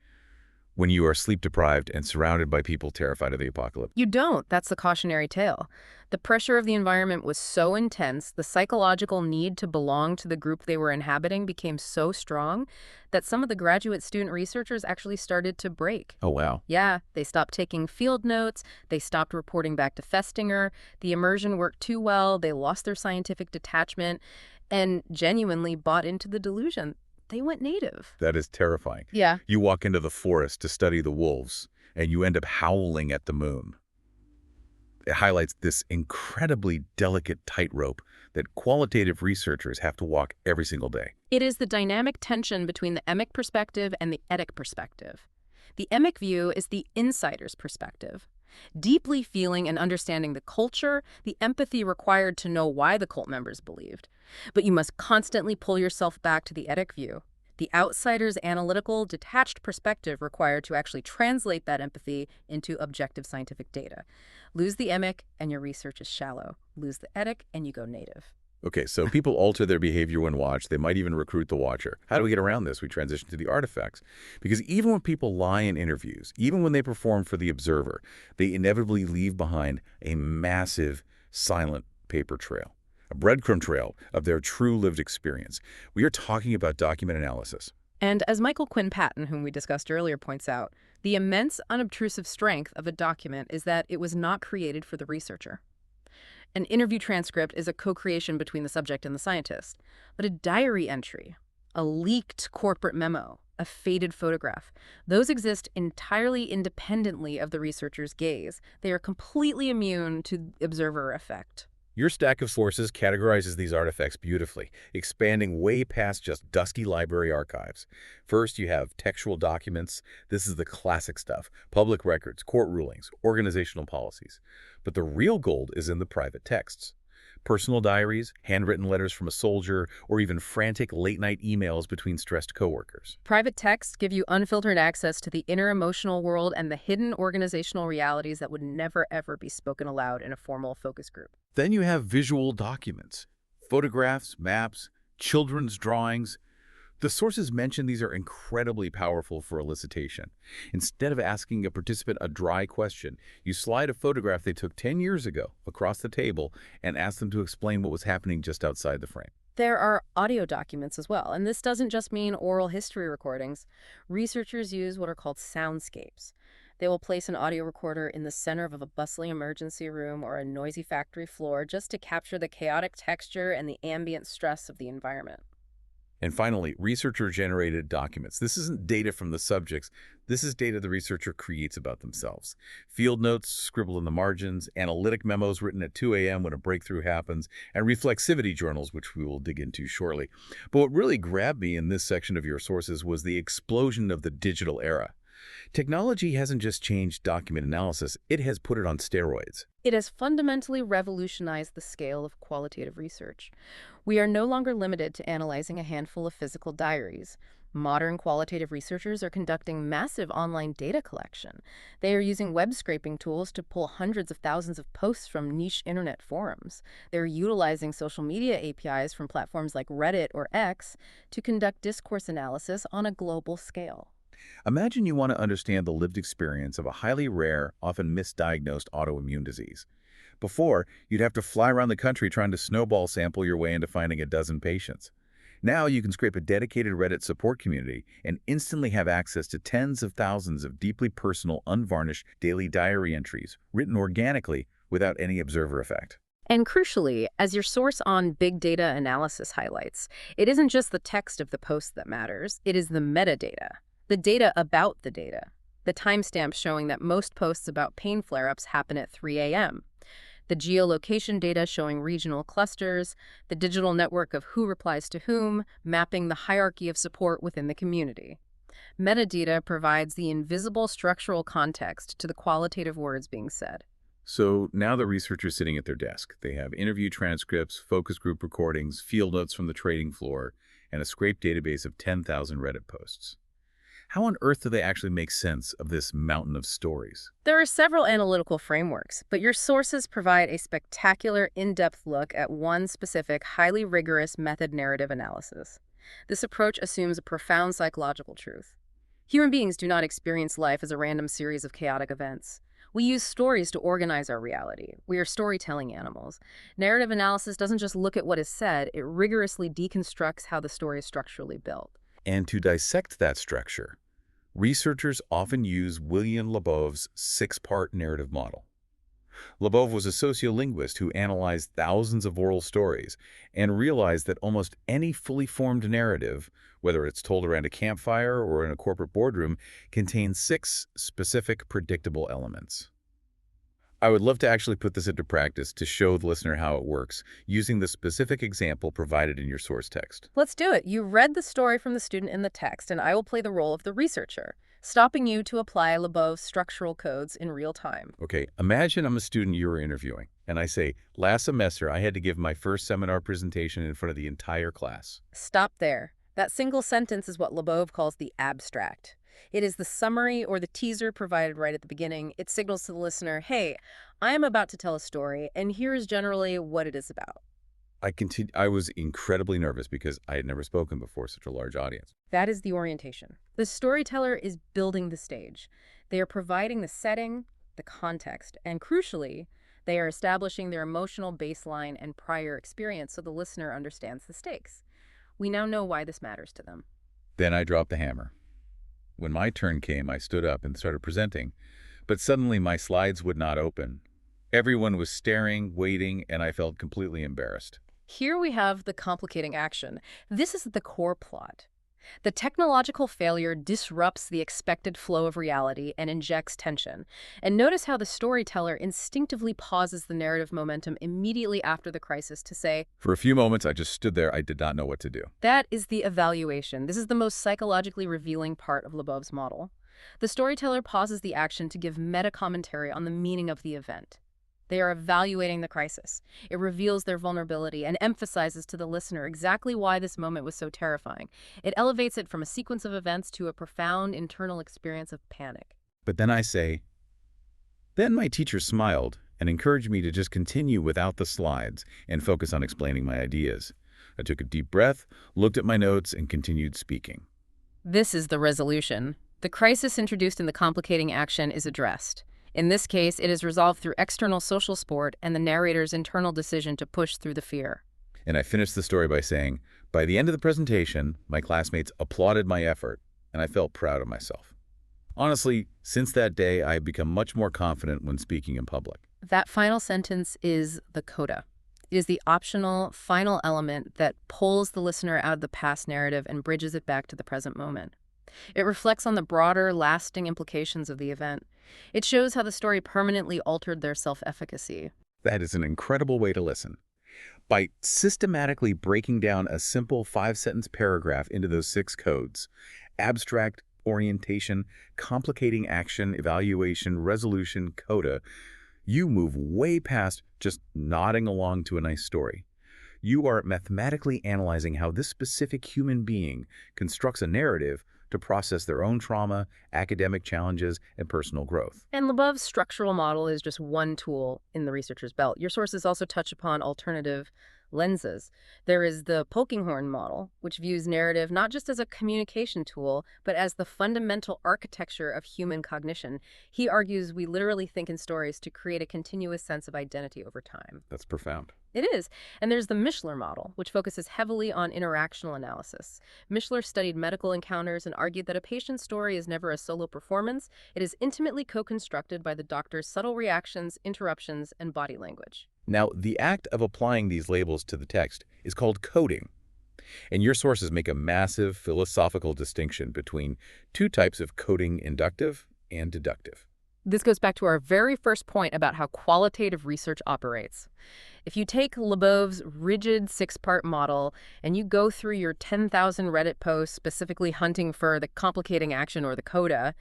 [SPEAKER 1] when you are sleep-deprived and surrounded by people terrified of the apocalypse.
[SPEAKER 2] You don't. That's the cautionary tale. The pressure of the environment was so intense, the psychological need to belong to the group they were inhabiting became so strong that some of the graduate student researchers actually started to break.
[SPEAKER 1] Oh, wow.
[SPEAKER 2] Yeah, they stopped taking field notes, they stopped reporting back to Festinger, the immersion worked too well, they lost their scientific detachment, and genuinely bought into the delusion. They went native.
[SPEAKER 1] That is terrifying.
[SPEAKER 2] Yeah.
[SPEAKER 1] You walk into the forest to study the wolves, and you end up howling at the moon. It highlights this incredibly delicate tightrope that qualitative researchers have to walk every single day.
[SPEAKER 2] It is the dynamic tension between the emic perspective and the etic perspective. The emic view is the insider's perspective, deeply feeling and understanding the culture, the empathy required to know why the cult members believed. But you must constantly pull yourself back to the etic view, the outsider's analytical, detached perspective required to actually translate that empathy into objective scientific data. Lose the emic and your research is shallow. Lose the etic and you go native.
[SPEAKER 1] Okay, so people alter their behavior when watched. They might even recruit the watcher. How do we get around this? We transition to the artifacts. Because even when people lie in interviews, even when they perform for the observer, they inevitably leave behind a massive, silent paper trail, a breadcrumb trail of their true lived experience. We are talking about document analysis.
[SPEAKER 2] And as Michael Quinn Patton, whom we discussed earlier, points out, the immense unobtrusive strength of a document is that it was not created for the researcher. An interview transcript is a co-creation between the subject and the scientist. But a diary entry, a leaked corporate memo, a faded photograph, those exist entirely independently of the researcher's gaze. They are completely immune to observer effect.
[SPEAKER 1] Your stack of sources categorizes these artifacts beautifully, expanding way past just dusty library archives. First, you have textual documents. This is the classic stuff: public records, court rulings, organizational policies. But the real gold is in the private texts. Personal diaries, handwritten letters from a soldier, or even frantic late-night emails between stressed coworkers.
[SPEAKER 2] Private texts give you unfiltered access to the inner emotional world and the hidden organizational realities that would never, ever be spoken aloud in a formal focus group.
[SPEAKER 1] Then you have visual documents: photographs, maps, children's drawings. The sources mention these are incredibly powerful for elicitation. Instead of asking a participant a dry question, you slide a photograph they took 10 years ago across the table and ask them to explain what was happening just outside the frame.
[SPEAKER 2] There are audio documents as well, and this doesn't just mean oral history recordings. Researchers use what are called soundscapes. They will place an audio recorder in the center of a bustling emergency room or a noisy factory floor just to capture the chaotic texture and the ambient stress of the environment.
[SPEAKER 1] And finally, researcher-generated documents. This isn't data from the subjects. This is data the researcher creates about themselves. Field notes scribbled in the margins, analytic memos written at 2 a.m. when a breakthrough happens, and reflexivity journals, which we will dig into shortly. But what really grabbed me in this section of your sources was the explosion of the digital era. Technology hasn't just changed document analysis, it has put it on steroids.
[SPEAKER 2] It has fundamentally revolutionized the scale of qualitative research. We are no longer limited to analyzing a handful of physical diaries. Modern qualitative researchers are conducting massive online data collection. They are using web scraping tools to pull hundreds of thousands of posts from niche internet forums. They're utilizing social media APIs from platforms like Reddit or X to conduct discourse analysis on a global scale.
[SPEAKER 1] Imagine you want to understand the lived experience of a highly rare, often misdiagnosed autoimmune disease. Before, you'd have to fly around the country trying to snowball sample your way into finding a dozen patients. Now you can scrape a dedicated Reddit support community and instantly have access to tens of thousands of deeply personal, unvarnished daily diary entries written organically without any observer effect.
[SPEAKER 2] And crucially, as your source on big data analysis highlights, it isn't just the text of the post that matters, it is the metadata. The data about the data. The timestamps showing that most posts about pain flare-ups happen at 3 a.m. The geolocation data showing regional clusters, the digital network of who replies to whom, mapping the hierarchy of support within the community. Metadata provides the invisible structural context to the qualitative words being said.
[SPEAKER 1] So now the researcher's sitting at their desk. They have interview transcripts, focus group recordings, field notes from the trading floor, and a scraped database of 10,000 Reddit posts. How on earth do they actually make sense of this mountain of stories?
[SPEAKER 2] There are several analytical frameworks, but your sources provide a spectacular, in-depth look at one specific, highly rigorous method narrative analysis. This approach assumes a profound psychological truth. Human beings do not experience life as a random series of chaotic events. We use stories to organize our reality. We are storytelling animals. Narrative analysis doesn't just look at what is said, it rigorously deconstructs how the story is structurally built.
[SPEAKER 1] And to dissect that structure, researchers often use William Lebow's six-part narrative model. Lebov was a sociolinguist who analyzed thousands of oral stories and realized that almost any fully formed narrative, whether it's told around a campfire or in a corporate boardroom, contains six specific, predictable elements. I would love to actually put this into practice to show the listener how it works, using the specific example provided in your source text.
[SPEAKER 2] Let's do it. You read the story from the student in the text, and I will play the role of the researcher, stopping you to apply Lebow's structural codes in real time.
[SPEAKER 1] Okay, imagine I'm a student you were interviewing, and I say, last semester I had to give my first seminar presentation in front of the entire class.
[SPEAKER 2] Stop there. That single sentence is what Lebov calls the abstract. It is the summary or the teaser provided right at the beginning. It signals to the listener, hey, I am about to tell a story, and here is generally what it is about.
[SPEAKER 1] I was incredibly nervous because I had never spoken before such a large audience.
[SPEAKER 2] That is the orientation. The storyteller is building the stage. They are providing the setting, the context, and crucially, they are establishing their emotional baseline and prior experience so the listener understands the stakes. We now know why this matters to them.
[SPEAKER 1] Then I dropped the hammer. When my turn came, I stood up and started presenting, but suddenly my slides would not open. Everyone was staring, waiting, and I felt completely embarrassed.
[SPEAKER 2] Here we have the complicating action. This is the core plot. The technological failure disrupts the expected flow of reality and injects tension. And notice how the storyteller instinctively pauses the narrative momentum immediately after the crisis to say,
[SPEAKER 1] For a few moments, I just stood there. I did not know what to do.
[SPEAKER 2] that is the evaluation. This is the most psychologically revealing part of Lebow's model. The storyteller pauses the action to give meta-commentary on the meaning of the event. They are evaluating the crisis. It reveals their vulnerability and emphasizes to the listener exactly why this moment was so terrifying. It elevates it from a sequence of events to a profound internal experience of panic.
[SPEAKER 1] But then I say, then my teacher smiled and encouraged me to just continue without the slides and focus on explaining my ideas. I took a deep breath, looked at my notes, and continued speaking.
[SPEAKER 2] This is the resolution. The crisis introduced in the complicating action is addressed. In this case, it is resolved through external social support and the narrator's internal decision to push through the fear.
[SPEAKER 1] And I finished the story by saying, by the end of the presentation, my classmates applauded my effort, and I felt proud of myself. Honestly, since that day, I have become much more confident when speaking in public.
[SPEAKER 2] That final sentence is the coda. It is the optional, final element that pulls the listener out of the past narrative and bridges it back to the present moment. It reflects on the broader, lasting implications of the event. It shows how the story permanently altered their self-efficacy.
[SPEAKER 1] That is an incredible way to listen. By systematically breaking down a simple 5-sentence paragraph into those 6 codes, abstract, orientation, complicating action, evaluation, resolution, coda, you move way past just nodding along to a nice story. You are mathematically analyzing how this specific human being constructs a narrative to process their own trauma, academic challenges, and personal growth.
[SPEAKER 2] And Lebow's structural model is just one tool in the researcher's belt. Your sources also touch upon alternative lenses. There is the Polkinghorne model, which views narrative not just as a communication tool, but as the fundamental architecture of human cognition. He argues we literally think in stories to create a continuous sense of identity over time.
[SPEAKER 1] That's profound.
[SPEAKER 2] It is. And there's the Mishler model, which focuses heavily on interactional analysis. Mishler studied medical encounters and argued that a patient's story is never a solo performance. It is intimately co-constructed by the doctor's subtle reactions, interruptions, and body language.
[SPEAKER 1] Now, the act of applying these labels to the text is called coding. And your sources make a massive philosophical distinction between 2 types of coding, inductive and deductive.
[SPEAKER 2] This goes back to our very first point about how qualitative research operates. If you take Lebow's rigid 6-part model and you go through your 10,000 Reddit posts specifically hunting for the complicating action or the coda,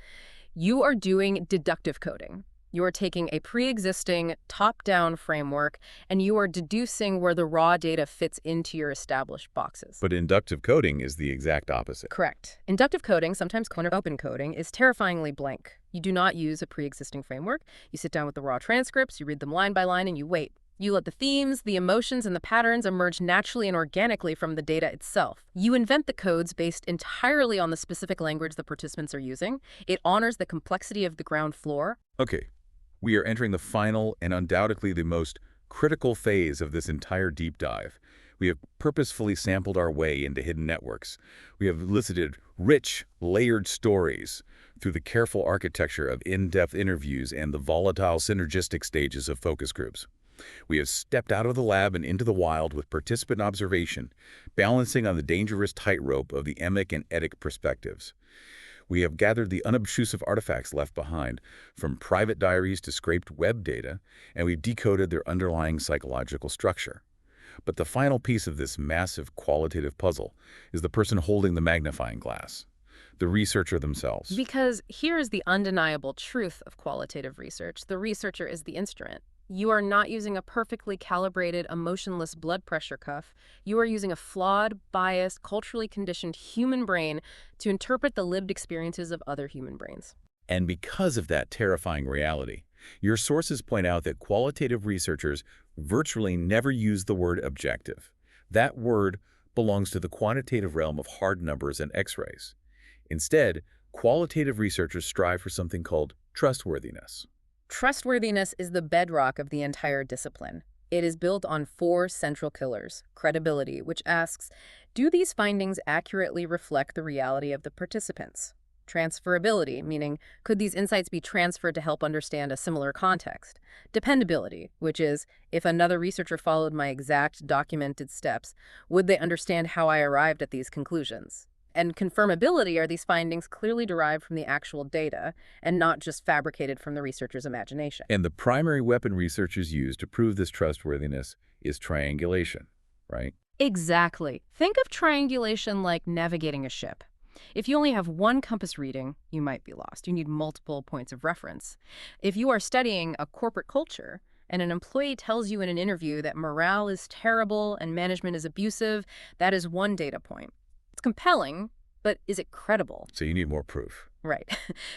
[SPEAKER 2] you are doing deductive coding. You are taking a pre-existing top-down framework and you are deducing where the raw data fits into your established boxes.
[SPEAKER 1] But inductive coding is the exact opposite.
[SPEAKER 2] Correct. Inductive coding, sometimes called open coding, is terrifyingly blank. You do not use a pre-existing framework. You sit down with the raw transcripts, you read them line by line, and you wait. You let the themes, the emotions, and the patterns emerge naturally and organically from the data itself. You invent the codes based entirely on the specific language the participants are using. It honors the complexity of the ground floor.
[SPEAKER 1] Okay, we are entering the final and undoubtedly the most critical phase of this entire deep dive. We have purposefully sampled our way into hidden networks. We have elicited rich, layered stories through the careful architecture of in-depth interviews and the volatile synergistic stages of focus groups. We have stepped out of the lab and into the wild with participant observation, balancing on the dangerous tightrope of the emic and etic perspectives. We have gathered the unobtrusive artifacts left behind, from private diaries to scraped web data, and we've decoded their underlying psychological structure. But the final piece of this massive qualitative puzzle is the person holding the magnifying glass, the researcher themselves.
[SPEAKER 2] Because here is the undeniable truth of qualitative research. The researcher is the instrument. You are not using a perfectly calibrated, emotionless blood pressure cuff. You are using a flawed, biased, culturally conditioned human brain to interpret the lived experiences of other human brains.
[SPEAKER 1] And because of that terrifying reality, your sources point out that qualitative researchers virtually never use the word objective. That word belongs to the quantitative realm of hard numbers and X-rays. Instead, qualitative researchers strive for something called trustworthiness.
[SPEAKER 2] Trustworthiness is the bedrock of the entire discipline. It is built on 4 central pillars. Credibility, which asks, do these findings accurately reflect the reality of the participants? Transferability, meaning, could these insights be transferred to help understand a similar context? Dependability, which is, if another researcher followed my exact documented steps, would they understand how I arrived at these conclusions? And confirmability, are these findings clearly derived from the actual data and not just fabricated from the researcher's imagination?
[SPEAKER 1] And the primary weapon researchers use to prove this trustworthiness is triangulation, right?
[SPEAKER 2] Exactly. Think of triangulation like navigating a ship. If you only have one compass reading, you might be lost. You need multiple points of reference. If you are studying a corporate culture and an employee tells you in an interview that morale is terrible and management is abusive, that is one data point. It's compelling, but is it credible?
[SPEAKER 1] So you need more proof.
[SPEAKER 2] Right.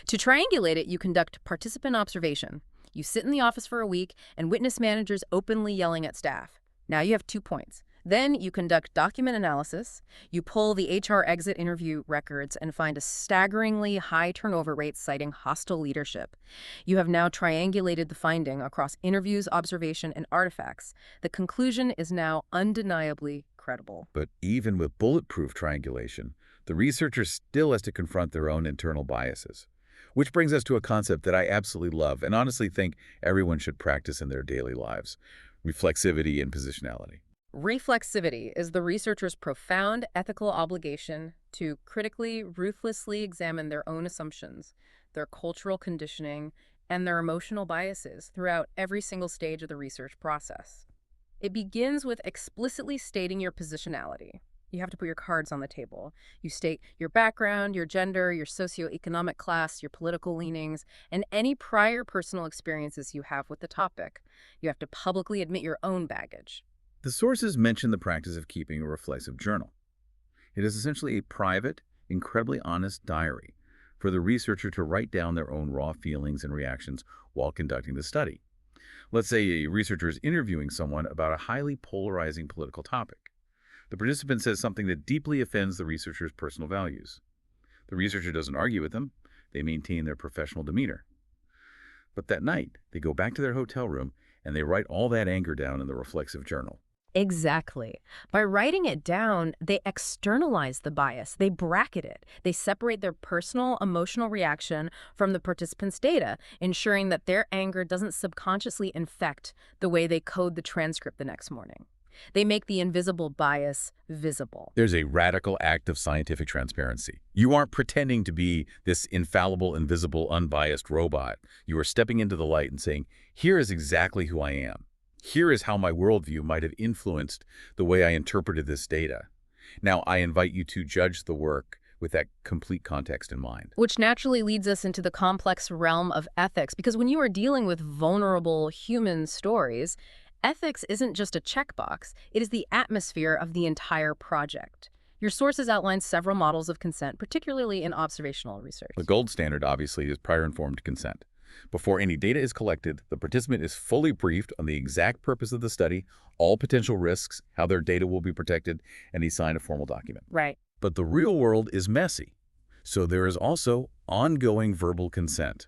[SPEAKER 2] To triangulate it, you conduct participant observation. You sit in the office for a week and witness managers openly yelling at staff. Now you have 2 points. Then you conduct document analysis. You pull the HR exit interview records and find a staggeringly high turnover rate citing hostile leadership. You have now triangulated the finding across interviews, observation, and artifacts. The conclusion is now undeniably credible.
[SPEAKER 1] But even with bulletproof triangulation, the researcher still has to confront their own internal biases. Which brings us to a concept that I absolutely love and honestly think everyone should practice in their daily lives: reflexivity and positionality.
[SPEAKER 2] Reflexivity is the researcher's profound ethical obligation to critically, ruthlessly examine their own assumptions, their cultural conditioning, and their emotional biases throughout every single stage of the research process. It begins with explicitly stating your positionality. You have to put your cards on the table. You state your background, your gender, your socioeconomic class, your political leanings, and any prior personal experiences you have with the topic. You have to publicly admit your own baggage.
[SPEAKER 1] The sources mention the practice of keeping a reflexive journal. It is essentially a private, incredibly honest diary for the researcher to write down their own raw feelings and reactions while conducting the study. Let's say a researcher is interviewing someone about a highly polarizing political topic. The participant says something that deeply offends the researcher's personal values. The researcher doesn't argue with them. They maintain their professional demeanor. But that night, they go back to their hotel room and they write all that anger down in the reflexive journal.
[SPEAKER 2] Exactly. By writing it down, they externalize the bias. They bracket it. They separate their personal, emotional reaction from the participants' data, ensuring that their anger doesn't subconsciously infect the way they code the transcript the next morning. They make the invisible bias visible.
[SPEAKER 1] There's a radical act of scientific transparency. You aren't pretending to be this infallible, invisible, unbiased robot. You are stepping into the light and saying, here is exactly who I am. Here is how my worldview might have influenced the way I interpreted this data. Now, I invite you to judge the work with that complete context in mind.
[SPEAKER 2] Which naturally leads us into the complex realm of ethics, because when you are dealing with vulnerable human stories, ethics isn't just a checkbox, it is the atmosphere of the entire project. Your sources outline several models of consent, particularly in observational research.
[SPEAKER 1] The gold standard, obviously, is prior informed consent. Before any data is collected, the participant is fully briefed on the exact purpose of the study, all potential risks, how their data will be protected, and they sign a formal document.
[SPEAKER 2] Right.
[SPEAKER 1] But the real world is messy, so there is also ongoing verbal consent.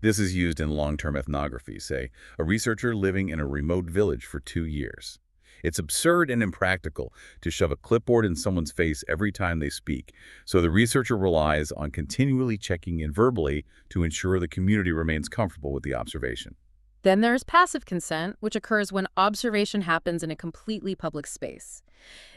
[SPEAKER 1] This is used in long-term ethnography, say, a researcher living in a remote village for 2 years. It's absurd and impractical to shove a clipboard in someone's face every time they speak, so the researcher relies on continually checking in verbally to ensure the community remains comfortable with the observation.
[SPEAKER 2] Then there's passive consent, which occurs when observation happens in a completely public space.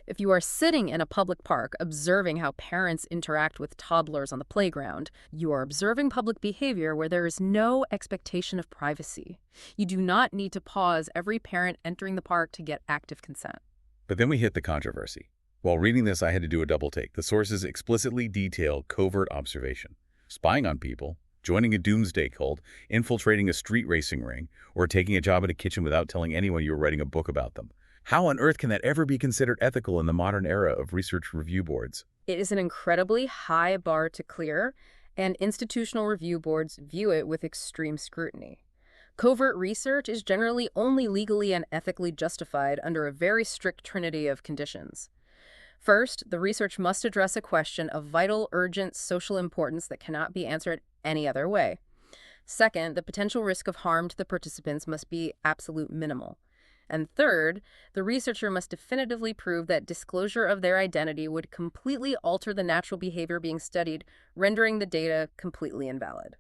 [SPEAKER 2] If you are sitting in a public park observing how parents interact with toddlers on the playground, you are observing public behavior where there is no expectation of privacy. You do not need to pause every parent entering the park to get active consent.
[SPEAKER 1] But then we hit the controversy. While reading this, I had to do a double take. The sources explicitly detail covert observation, spying on people, joining a doomsday cult, infiltrating a street racing ring, or taking a job at a kitchen without telling anyone you were writing a book about them. How on earth can that ever be considered ethical in the modern era of research review boards?
[SPEAKER 2] It is an incredibly high bar to clear, and institutional review boards view it with extreme scrutiny. Covert research is generally only legally and ethically justified under a very strict trinity of conditions. First, the research must address a question of vital, urgent social importance that cannot be answered any other way. Second, the potential risk of harm to the participants must be absolute minimal. And third, the researcher must definitively prove that disclosure of their identity would completely alter the natural behavior being studied, rendering the data completely invalid.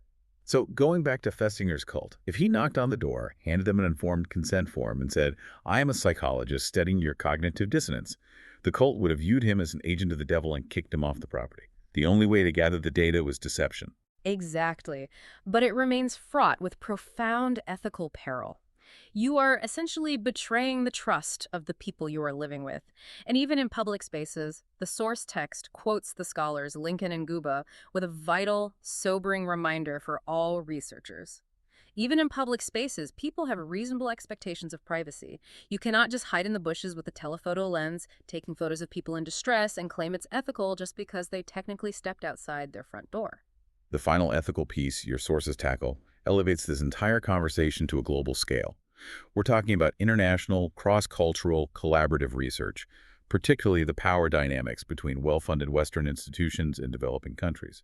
[SPEAKER 1] So going back to Festinger's cult, if he knocked on the door, handed them an informed consent form, and said, "I am a psychologist studying your cognitive dissonance," the cult would have viewed him as an agent of the devil and kicked him off the property. The only way to gather the data was deception.
[SPEAKER 2] Exactly. But it remains fraught with profound ethical peril. You are essentially betraying the trust of the people you are living with. And even in public spaces, the source text quotes the scholars Lincoln and Guba with a vital, sobering reminder for all researchers. Even in public spaces, people have reasonable expectations of privacy. You cannot just hide in the bushes with a telephoto lens, taking photos of people in distress, and claim it's ethical just because they technically stepped outside their front door.
[SPEAKER 1] The final ethical piece your sources tackle elevates this entire conversation to a global scale. We're talking about international, cross-cultural, collaborative research, particularly the power dynamics between well-funded Western institutions and developing countries.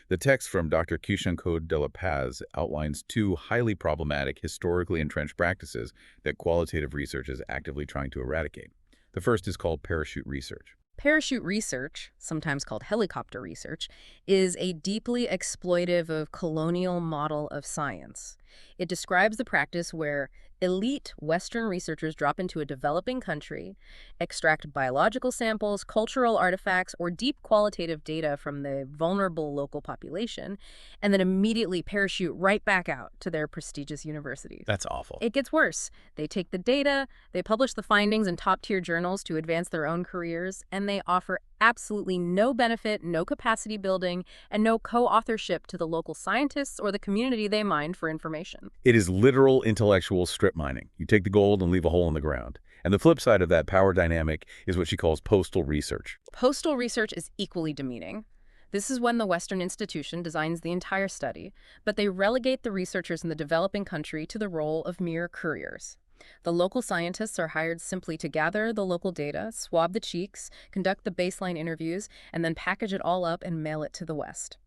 [SPEAKER 1] The text from Dr. Kishankode de la Paz outlines two highly problematic, historically entrenched practices that qualitative research is actively trying to eradicate. The first is called parachute research.
[SPEAKER 2] Parachute research, sometimes called helicopter research, is a deeply exploitive of colonial model of science. It describes the practice where elite Western researchers drop into a developing country, extract biological samples, cultural artifacts, or deep qualitative data from the vulnerable local population, and then immediately parachute right back out to their prestigious universities.
[SPEAKER 1] That's awful.
[SPEAKER 2] It gets worse. They take the data, they publish the findings in top-tier journals to advance their own careers, and they offer absolutely no benefit, no capacity building, and no co-authorship to the local scientists or the community they mined for information.
[SPEAKER 1] It is literal intellectual strip mining. You take the gold and leave a hole in the ground. And the flip side of that power dynamic is what she calls postal research.
[SPEAKER 2] Postal research is equally demeaning. This is when the Western institution designs the entire study, but they relegate the researchers in the developing country to the role of mere couriers. The local scientists are hired simply to gather the local data, swab the cheeks, conduct the baseline interviews, and then package it all up and mail it to the West.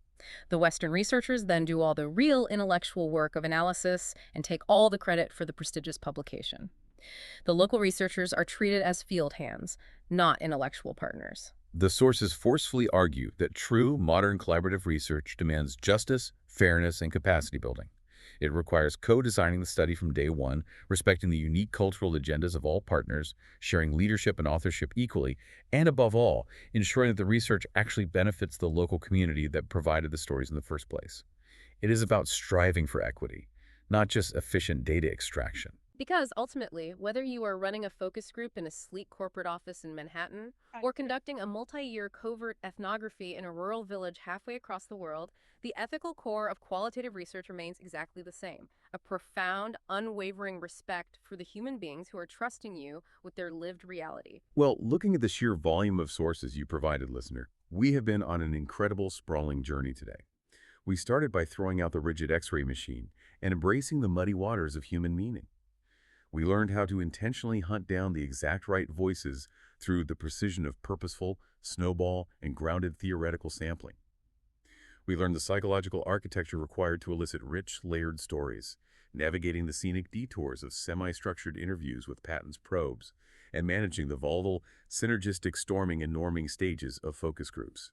[SPEAKER 2] The Western researchers then do all the real intellectual work of analysis and take all the credit for the prestigious publication. The local researchers are treated as field hands, not intellectual partners.
[SPEAKER 1] The sources forcefully argue that true modern collaborative research demands justice, fairness, and capacity building. It requires co-designing the study from day one, respecting the unique cultural agendas of all partners, sharing leadership and authorship equally, and above all, ensuring that the research actually benefits the local community that provided the stories in the first place. It is about striving for equity, not just efficient data extraction.
[SPEAKER 2] Because ultimately, whether you are running a focus group in a sleek corporate office in Manhattan or conducting a multi-year covert ethnography in a rural village halfway across the world, the ethical core of qualitative research remains exactly the same: a profound, unwavering respect for the human beings who are trusting you with their lived reality.
[SPEAKER 1] Well, looking at the sheer volume of sources you provided, listener, we have been on an incredible, sprawling journey today. We started by throwing out the rigid X-ray machine and embracing the muddy waters of human meaning. We learned how to intentionally hunt down the exact right voices through the precision of purposeful, snowball, and grounded theoretical sampling. We learned the psychological architecture required to elicit rich, layered stories, navigating the scenic detours of semi-structured interviews with Patton's probes, and managing the volatile, synergistic storming and norming stages of focus groups.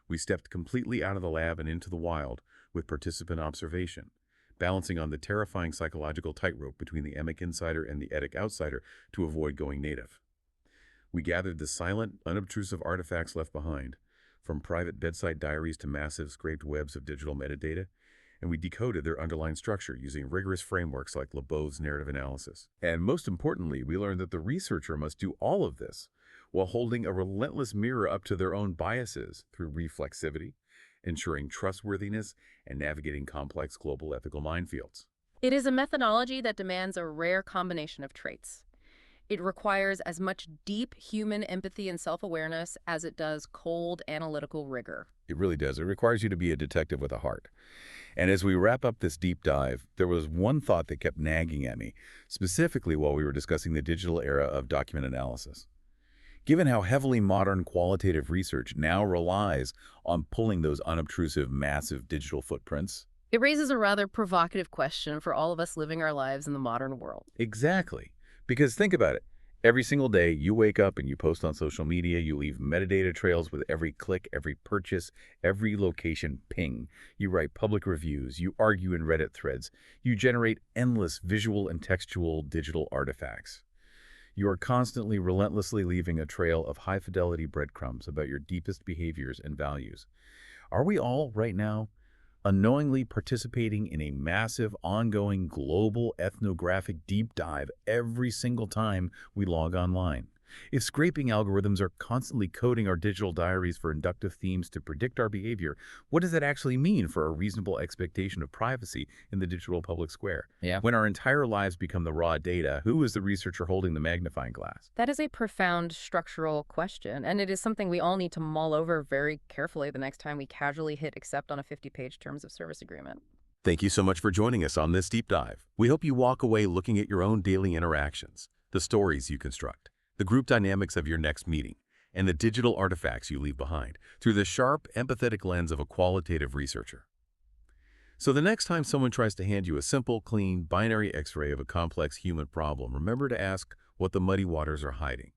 [SPEAKER 1] We stepped completely out of the lab and into the wild with participant observation, balancing on the terrifying psychological tightrope between the emic insider and the etic outsider to avoid going native. We gathered the silent, unobtrusive artifacts left behind, from private bedside diaries to massive scraped webs of digital metadata, and we decoded their underlying structure using rigorous frameworks like Lebow's narrative analysis. And most importantly, we learned that the researcher must do all of this while holding a relentless mirror up to their own biases through reflexivity, ensuring trustworthiness, and navigating complex global ethical minefields.
[SPEAKER 2] It is a methodology that demands a rare combination of traits. It requires as much deep human empathy and self-awareness as it does cold analytical rigor.
[SPEAKER 1] It really does. It requires you to be a detective with a heart. And as we wrap up this deep dive, there was one thought that kept nagging at me, specifically while we were discussing the digital era of document analysis. Given how heavily modern qualitative research now relies on pulling those unobtrusive, massive digital footprints.
[SPEAKER 2] It raises a rather provocative question for all of us living our lives in the modern world.
[SPEAKER 1] Exactly. Because think about it. Every single day, you wake up and you post on social media, you leave metadata trails with every click, every purchase, every location ping. You write public reviews, you argue in Reddit threads, you generate endless visual and textual digital artifacts. You are constantly, relentlessly leaving a trail of high-fidelity breadcrumbs about your deepest behaviors and values. Are we all, right now, unknowingly participating in a massive, ongoing, global ethnographic deep dive every single time we log online? If scraping algorithms are constantly coding our digital diaries for inductive themes to predict our behavior, what does that actually mean for a reasonable expectation of privacy in the digital public square?
[SPEAKER 2] Yeah.
[SPEAKER 1] When our entire lives become the raw data, who is the researcher holding the magnifying glass?
[SPEAKER 2] That is a profound structural question, and it is something we all need to mull over very carefully the next time we casually hit accept on a 50-page terms of service agreement.
[SPEAKER 1] Thank you so much for joining us on this deep dive. We hope you walk away looking at your own daily interactions, the stories you construct, the group dynamics of your next meeting, and the digital artifacts you leave behind through the sharp, empathetic lens of a qualitative researcher. So the next time someone tries to hand you a simple, clean, binary X-ray of a complex human problem, remember to ask what the muddy waters are hiding.